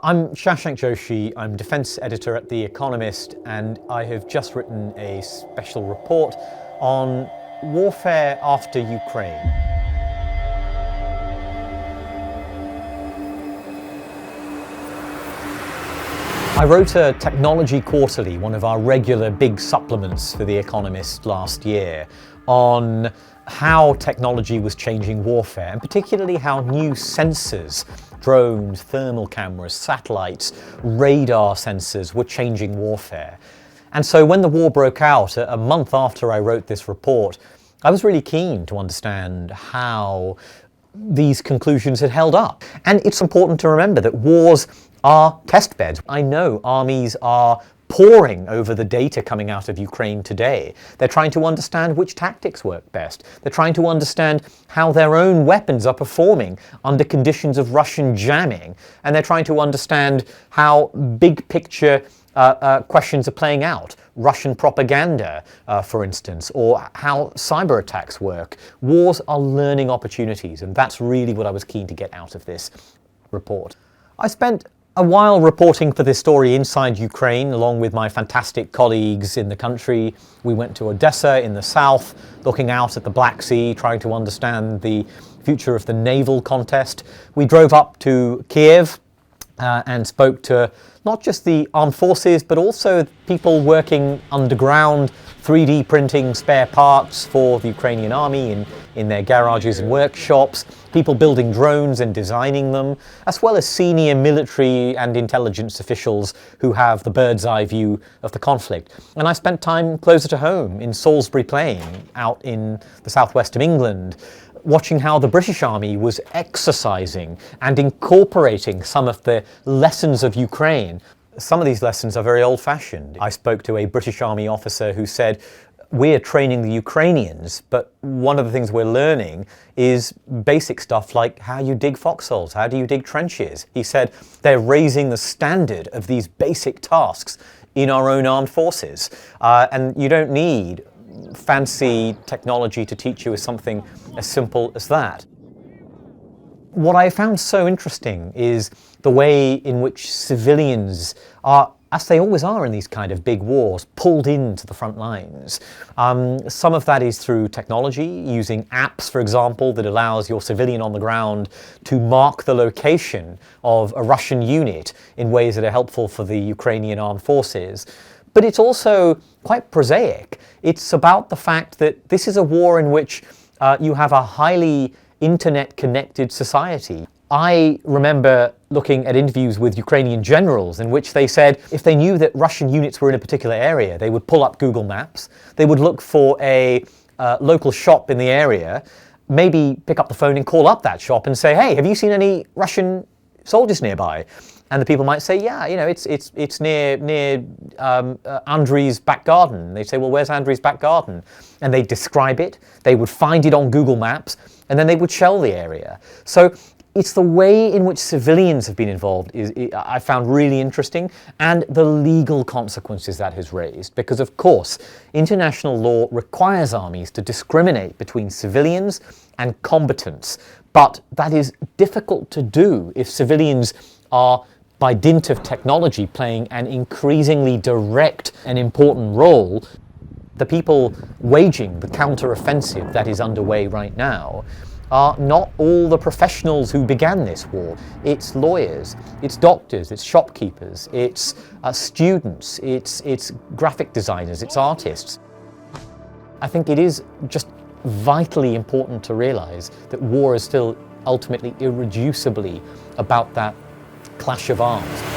I'm Shashank Joshi, I'm defence editor at The Economist, and I have just written a special report on warfare after Ukraine. I wrote a Technology Quarterly, one of our regular big supplements for The Economist last year, on how technology was changing warfare, and particularly how new sensors, drones, thermal cameras, satellites, radar sensors were changing warfare. And so when the war broke out, a month after I wrote this report, I was really keen to understand how these conclusions had held up. And it's important to remember that wars are test beds. I know armies are poring over the data coming out of Ukraine today. They're trying to understand which tactics work best. They're trying to understand how their own weapons are performing under conditions of Russian jamming. And they're trying to understand how big picture questions are playing out. Russian propaganda, for instance, or how cyber attacks work. Wars are learning opportunities, and that's really what I was keen to get out of this report. I spent a while reporting for this story inside Ukraine, along with my fantastic colleagues in the country. We went to Odessa in the south, looking out at the Black Sea, trying to understand the future of the naval contest. We drove up to Kiev and spoke to not just the armed forces, but also people working underground, 3D printing spare parts for the Ukrainian army in their garages and workshops, people building drones and designing them, as well as senior military and intelligence officials who have the bird's eye view of the conflict. And I spent time closer to home in Salisbury Plain, out in the southwest of England, watching how the British Army was exercising and incorporating some of the lessons of Ukraine. Some of these lessons are very old-fashioned. I spoke to a British Army officer who said, "We're training the Ukrainians, but one of the things we're learning is basic stuff like how you dig foxholes, how do you dig trenches." He said, "They're raising the standard of these basic tasks in our own armed forces, and you don't need fancy technology to teach you something as simple as that." What I found so interesting is the way in which civilians are, as they always are in these kind of big wars, pulled into the front lines. Some of that is through technology, using apps, for example, that allows your civilian on the ground to mark the location of a Russian unit in ways that are helpful for the Ukrainian armed forces. But it's also quite prosaic. It's about the fact that this is a war in which you have a highly internet-connected society. I remember looking at interviews with Ukrainian generals in which they said if they knew that Russian units were in a particular area, they would pull up Google Maps, they would look for a local shop in the area, maybe pick up the phone and call up that shop and say, "Hey, have you seen any Russian soldiers nearby?" And the people might say, "Yeah, you know, it's near Andrew's back garden." They'd say, "Well, where's Andrew's back garden?" And they'd describe it, they would find it on Google Maps, and then they would shell the area. So it's the way in which civilians have been involved I found really interesting, and the legal consequences that has raised. Because of course, international law requires armies to discriminate between civilians and combatants. But that is difficult to do if civilians are, by dint of technology, playing an increasingly direct and important role. The people waging the counter-offensive that is underway right now are not all the professionals who began this war. It's lawyers, it's doctors, it's shopkeepers, it's students, it's graphic designers, it's artists. I think it is just vitally important to realize that war is still ultimately irreducibly about that clash of arms.